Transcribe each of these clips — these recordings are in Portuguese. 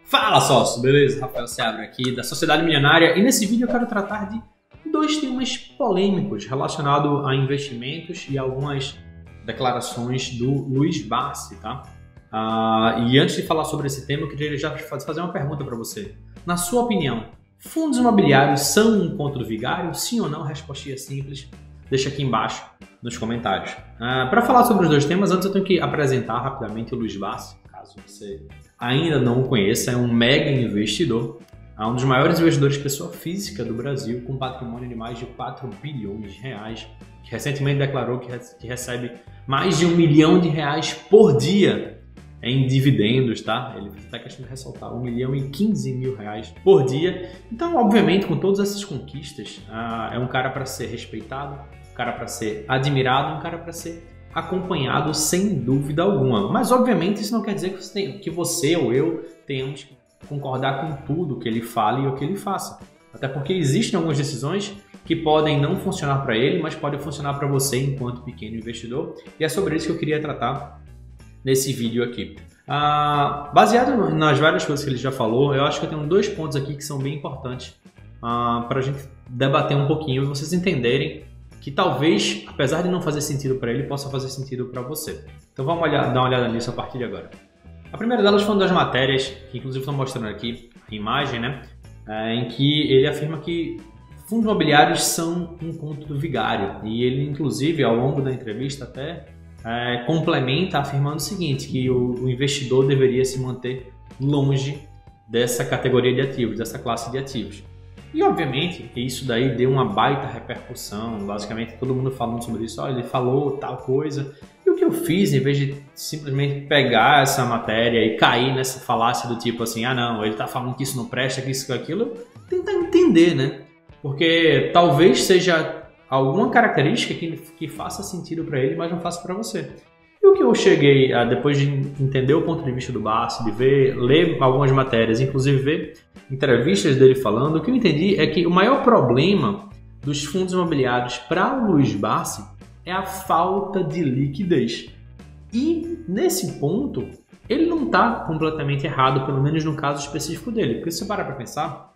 Fala sócio, beleza? Rafael Seabra aqui da Sociedade Milionária e nesse vídeo eu quero tratar de dois temas polêmicos relacionados a investimentos e algumas declarações do Luiz Barsi, tá? E antes de falar sobre esse tema, eu queria já fazer uma pergunta para você. Na sua opinião, fundos imobiliários são um conto do vigário? Sim ou não? A resposta é simples. Deixa aqui embaixo nos comentários. Para falar sobre os dois temas, antes eu tenho que apresentar rapidamente o Luiz Barsi, caso você ainda não o conheça. É um mega investidor, um dos maiores investidores pessoa física do Brasil, com patrimônio de mais de 4 bilhões de reais, que recentemente declarou que recebe mais de R$1 milhão por dia em dividendos, tá? Ele está questão de ressaltar, R$1.015.000 por dia. Então, obviamente, com todas essas conquistas, é um cara para ser respeitado, um cara para ser admirado, um cara para ser acompanhado sem dúvida alguma. Mas, obviamente, isso não quer dizer que você ou eu tenhamos que concordar com tudo que ele fale ou que ele faça. Até porque existem algumas decisões que podem não funcionar para ele, mas podem funcionar para você enquanto pequeno investidor. E é sobre isso que eu queria tratar nesse vídeo aqui. Baseado nas várias coisas que ele já falou, eu acho que eu tenho dois pontos aqui que são bem importantes para a gente debater um pouquinho e vocês entenderem que talvez, apesar de não fazer sentido para ele, possa fazer sentido para você. Então vamos dar uma olhada nisso a partir de agora. A primeira delas foi uma das matérias, que inclusive estou mostrando aqui a imagem, né? Em que ele afirma que fundos imobiliários são um conto do vigário. E ele, inclusive, ao longo da entrevista até complementa afirmando o seguinte, que o investidor deveria se manter longe dessa categoria de ativos, dessa classe de ativos. E obviamente isso daí deu uma baita repercussão, basicamente todo mundo falando sobre isso, olha, ele falou tal coisa. E o que eu fiz, em vez de simplesmente pegar essa matéria e cair nessa falácia do tipo assim, não, ele está falando que isso não presta, que isso, que aquilo, tentar entender, né? Porque talvez seja alguma característica que faça sentido para ele, mas não faça para você. E o que eu cheguei, depois de entender o ponto de vista do Barsi, de ler algumas matérias, inclusive ver entrevistas dele falando, o que eu entendi é que o maior problema dos fundos imobiliários para o Luiz Barsi é a falta de liquidez. E nesse ponto, ele não está completamente errado, pelo menos no caso específico dele. Porque se você parar para pensar,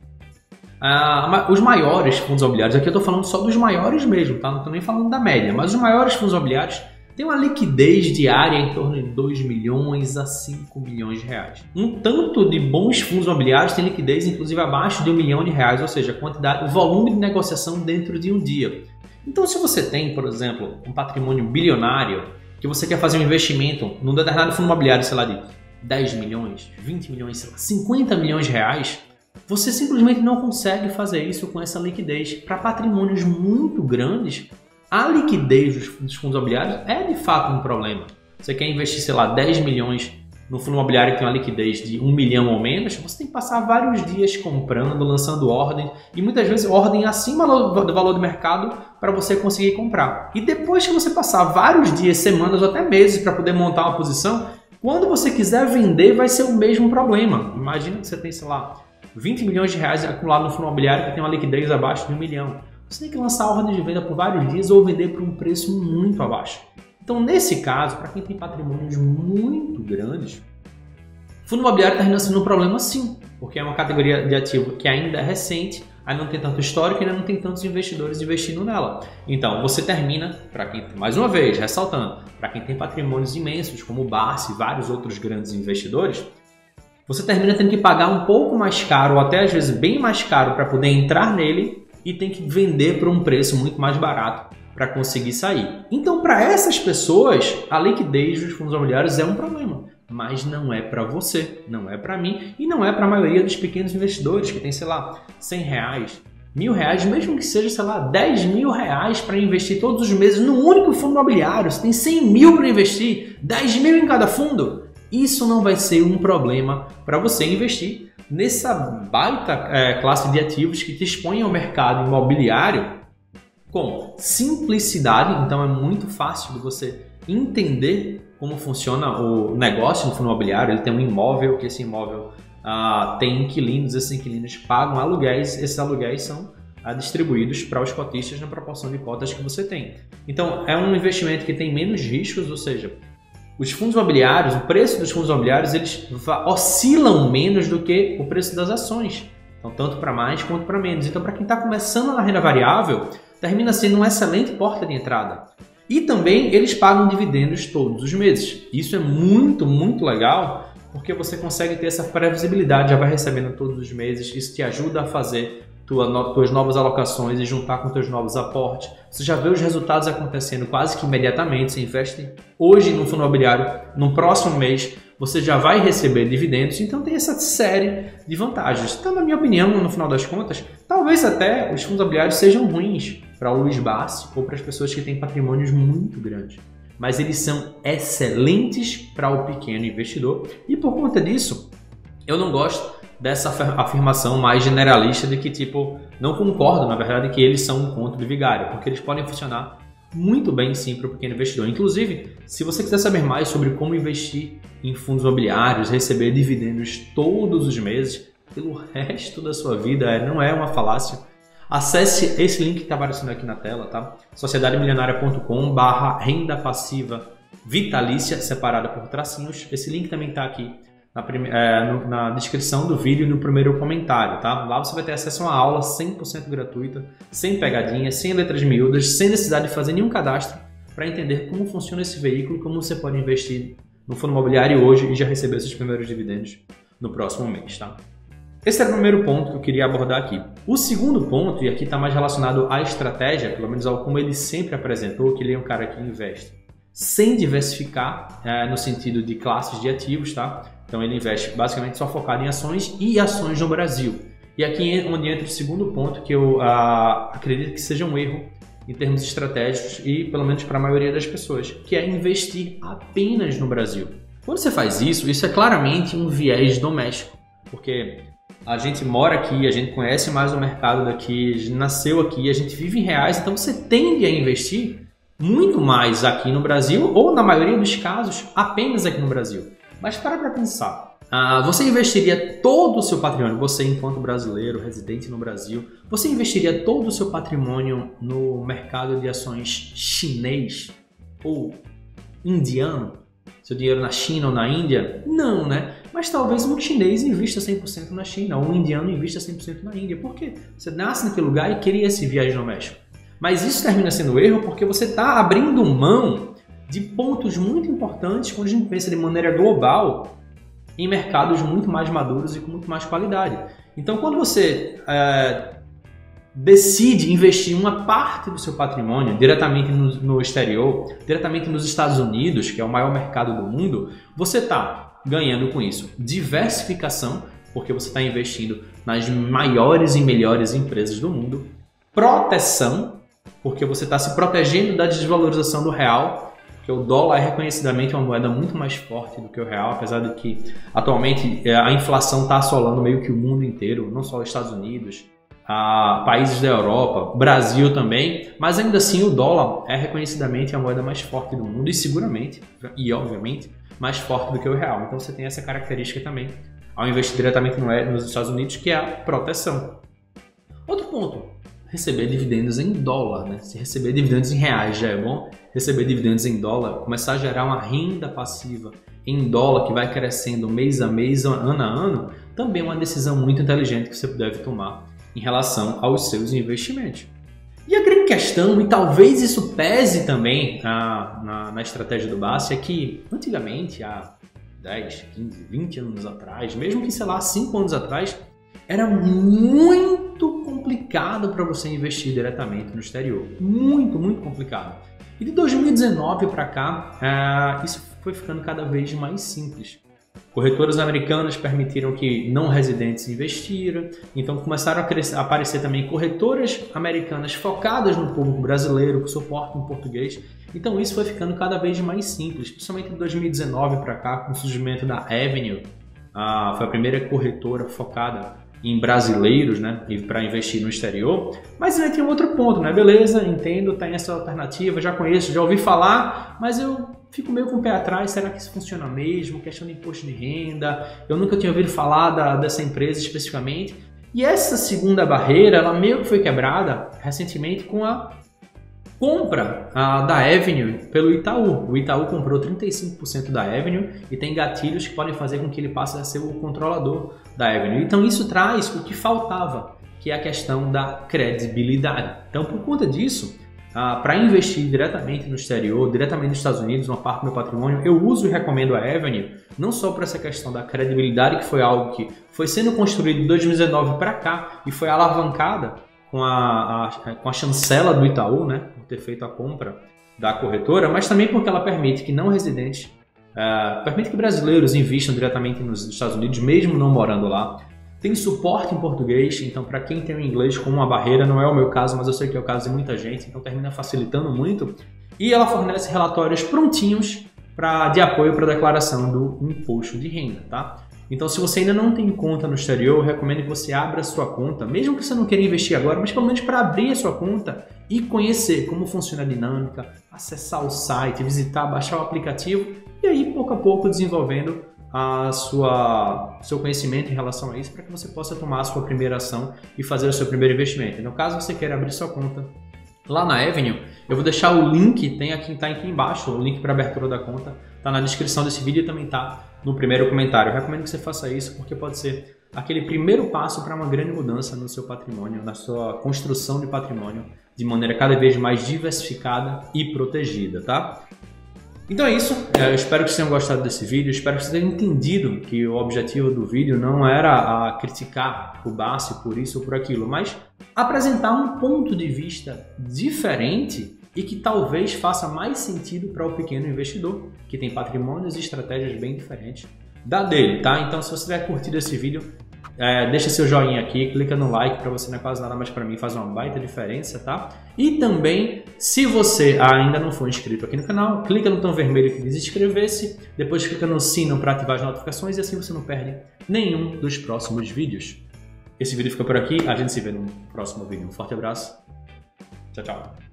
os maiores fundos imobiliários, aqui eu estou falando só dos maiores mesmo, tá? Não estou nem falando da média, mas os maiores fundos imobiliários têm uma liquidez diária em torno de 2 milhões a 5 milhões de reais. Um tanto de bons fundos imobiliários tem liquidez inclusive abaixo de R$1 milhão, ou seja, o volume de negociação dentro de um dia. Então, se você tem, por exemplo, um patrimônio bilionário, que você quer fazer um investimento num determinado fundo imobiliário, sei lá, de 10 milhões, 20 milhões, sei lá, 50 milhões de reais, você simplesmente não consegue fazer isso com essa liquidez. Para patrimônios muito grandes, a liquidez dos fundos imobiliários é de fato um problema. Você quer investir, sei lá, 10 milhões no fundo imobiliário que tem uma liquidez de 1 milhão ou menos, você tem que passar vários dias comprando, lançando ordem, e muitas vezes ordem acima do valor do mercado para você conseguir comprar. E depois que você passar vários dias, semanas ou até meses para poder montar uma posição, quando você quiser vender vai ser o mesmo problema. Imagina que você tem, sei lá, 20 milhões de reais acumulado no fundo imobiliário que tem uma liquidez abaixo de 1 milhão. Você tem que lançar a ordem de venda por vários dias ou vender por um preço muito abaixo. Então, nesse caso, para quem tem patrimônios muito grandes, fundo imobiliário está sendo um problema sim, porque é uma categoria de ativo que ainda é recente, ainda não tem tanto histórico e ainda não tem tantos investidores investindo nela. Então, você termina, para quem, mais uma vez, ressaltando, para quem tem patrimônios imensos, como o Barsi e vários outros grandes investidores, você termina tendo que pagar um pouco mais caro, ou até às vezes bem mais caro, para poder entrar nele e tem que vender por um preço muito mais barato para conseguir sair. Então, para essas pessoas, a liquidez dos fundos imobiliários é um problema, mas não é para você, não é para mim e não é para a maioria dos pequenos investidores que tem, sei lá, R$100, R$1.000, mesmo que seja, sei lá, R$10 mil para investir todos os meses num único fundo imobiliário. Você tem 100 mil para investir, 10 mil em cada fundo. Isso não vai ser um problema para você investir nessa baita classe de ativos que te expõe ao mercado imobiliário com simplicidade. Então é muito fácil de você entender como funciona o negócio no fundo imobiliário. Ele tem um imóvel, que esse imóvel tem inquilinos, esses inquilinos pagam aluguéis, esses aluguéis são distribuídos para os cotistas na proporção de cotas que você tem. Então é um investimento que tem menos riscos, ou seja, os fundos imobiliários, o preço dos fundos imobiliários, eles oscilam menos do que o preço das ações. Então, tanto para mais quanto para menos. Então, para quem está começando na renda variável, termina sendo uma excelente porta de entrada. E também eles pagam dividendos todos os meses. Isso é muito, muito legal, porque você consegue ter essa previsibilidade, já vai recebendo todos os meses. Isso te ajuda a fazer tuas novas alocações e juntar com teus novos aportes. Você já vê os resultados acontecendo quase que imediatamente. Você investe hoje no fundo imobiliário, no próximo mês você já vai receber dividendos, então tem essa série de vantagens. Então, na minha opinião, no final das contas, talvez até os fundos imobiliários sejam ruins para o Luiz Bassi ou para as pessoas que têm patrimônios muito grandes, mas eles são excelentes para o pequeno investidor e por conta disso, eu não gosto dessa afirmação mais generalista de que, tipo, não concordo, na verdade, que eles são um conto de vigário, porque eles podem funcionar muito bem, sim, para o pequeno investidor. Inclusive, se você quiser saber mais sobre como investir em fundos imobiliários, receber dividendos todos os meses, pelo resto da sua vida, não é uma falácia, acesse esse link que está aparecendo aqui na tela, tá? sociedademilionaria.com/renda passiva vitalícia, separada por tracinhos. Esse link também está aqui na descrição do vídeo e no primeiro comentário, tá? Lá você vai ter acesso a uma aula 100% gratuita, sem pegadinhas, sem letras miúdas, sem necessidade de fazer nenhum cadastro, para entender como funciona esse veículo e como você pode investir no fundo imobiliário hoje e já receber seus primeiros dividendos no próximo mês, tá? Esse era o primeiro ponto que eu queria abordar aqui. O segundo ponto, e aqui está mais relacionado à estratégia, pelo menos ao como ele sempre apresentou, que ele é um cara que investe sem diversificar, no sentido de classes de ativos, tá? Então ele investe basicamente só focado em ações e ações no Brasil. E aqui é onde entra o segundo ponto, que eu acredito que seja um erro em termos estratégicos e pelo menos para a maioria das pessoas, que é investir apenas no Brasil. Quando você faz isso é claramente um viés doméstico, porque a gente mora aqui, a gente conhece mais o mercado daqui, a gente nasceu aqui, a gente vive em reais, então você tende a investir muito mais aqui no Brasil ou, na maioria dos casos, apenas aqui no Brasil. Mas para pensar, você investiria todo o seu patrimônio, você enquanto brasileiro, residente no Brasil, você investiria todo o seu patrimônio no mercado de ações chinês ou indiano? Seu dinheiro na China ou na Índia? Não, né? Mas talvez um chinês invista 100% na China, ou um indiano invista 100% na Índia. Por quê? Você nasce naquele lugar e queria esse viagem doméstico. Mas isso termina sendo erro porque você está abrindo mão de pontos muito importantes quando a gente pensa de maneira global em mercados muito mais maduros e com muito mais qualidade. Então, quando você decide investir uma parte do seu patrimônio diretamente no exterior, diretamente nos Estados Unidos, que é o maior mercado do mundo, você está ganhando com isso diversificação, porque você está investindo nas maiores e melhores empresas do mundo, proteção, porque você está se protegendo da desvalorização do real, porque o dólar é reconhecidamente uma moeda muito mais forte do que o real, apesar de que atualmente a inflação está assolando meio que o mundo inteiro, não só os Estados Unidos, países da Europa, Brasil também, mas ainda assim o dólar é reconhecidamente a moeda mais forte do mundo e seguramente, e obviamente, mais forte do que o real. Então você tem essa característica também ao investir diretamente nos Estados Unidos, que é a proteção. Outro ponto, receber dividendos em dólar, né? Se receber dividendos em reais já é bom, receber dividendos em dólar, começar a gerar uma renda passiva em dólar que vai crescendo mês a mês, ano a ano, também é uma decisão muito inteligente que você deve tomar em relação aos seus investimentos. E a grande questão, e talvez isso pese também na estratégia do Bassi, é que antigamente, há 10, 15, 20 anos atrás, mesmo que, sei lá, 5 anos atrás, era muito complicado para você investir diretamente no exterior. Muito, muito complicado. E de 2019 para cá, isso foi ficando cada vez mais simples. Corretoras americanas permitiram que não residentes investiram, então começaram a aparecer também corretoras americanas focadas no público brasileiro, com suporte em português. Então isso foi ficando cada vez mais simples, principalmente de 2019 para cá, com o surgimento da Avenue, foi a primeira corretora focada em brasileiros, né, para investir no exterior. Mas ainda tem um outro ponto, né? Beleza, entendo, tem essa alternativa, já conheço, já ouvi falar, mas eu fico meio com o pé atrás, será que isso funciona mesmo? Questão de imposto de renda, eu nunca tinha ouvido falar dessa empresa especificamente. E essa segunda barreira, ela meio que foi quebrada recentemente com a compra da Avenue pelo Itaú. O Itaú comprou 35% da Avenue e tem gatilhos que podem fazer com que ele passe a ser o controlador da Avenue. Então isso traz o que faltava, que é a questão da credibilidade. Então por conta disso, para investir diretamente no exterior, diretamente nos Estados Unidos, uma parte do meu patrimônio, eu uso e recomendo a Avenue, não só para essa questão da credibilidade, que foi algo que foi sendo construído de 2019 para cá e foi alavancada com a chancela do Itaú, né, por ter feito a compra da corretora, mas também porque ela permite que não residentes, permite que brasileiros invistam diretamente nos Estados Unidos, mesmo não morando lá. Tem suporte em português, então para quem tem o inglês como uma barreira, não é o meu caso, mas eu sei que é o caso de muita gente, então termina facilitando muito. E ela fornece relatórios prontinhos de apoio para a declaração do imposto de renda, tá? Então, se você ainda não tem conta no exterior, eu recomendo que você abra a sua conta, mesmo que você não queira investir agora, mas pelo menos para abrir a sua conta e conhecer como funciona a dinâmica, acessar o site, visitar, baixar o aplicativo e aí, pouco a pouco, desenvolvendo seu conhecimento em relação a isso para que você possa tomar a sua primeira ação e fazer o seu primeiro investimento. Então, caso você queira abrir sua conta lá na Avenue, eu vou deixar o link, tá aqui embaixo, o link para abertura da conta, tá na descrição desse vídeo e também tá no primeiro comentário. Eu recomendo que você faça isso porque pode ser aquele primeiro passo para uma grande mudança no seu patrimônio, na sua construção de patrimônio, de maneira cada vez mais diversificada e protegida, tá? Então é isso, eu espero que vocês tenham gostado desse vídeo, espero que vocês tenham entendido que o objetivo do vídeo não era criticar o BASF por isso ou por aquilo, mas apresentar um ponto de vista diferente e que talvez faça mais sentido para o pequeno investidor, que tem patrimônios e estratégias bem diferentes da dele, tá? Então se você tiver curtido esse vídeo, deixa seu joinha aqui, clica no like, para você não é quase nada, mas para mim faz uma baita diferença, tá? E também, se você ainda não for inscrito aqui no canal, clica no botão vermelho que diz inscrever-se, depois clica no sino para ativar as notificações e assim você não perde nenhum dos próximos vídeos. Esse vídeo fica por aqui, a gente se vê no próximo vídeo. Um forte abraço, tchau, tchau!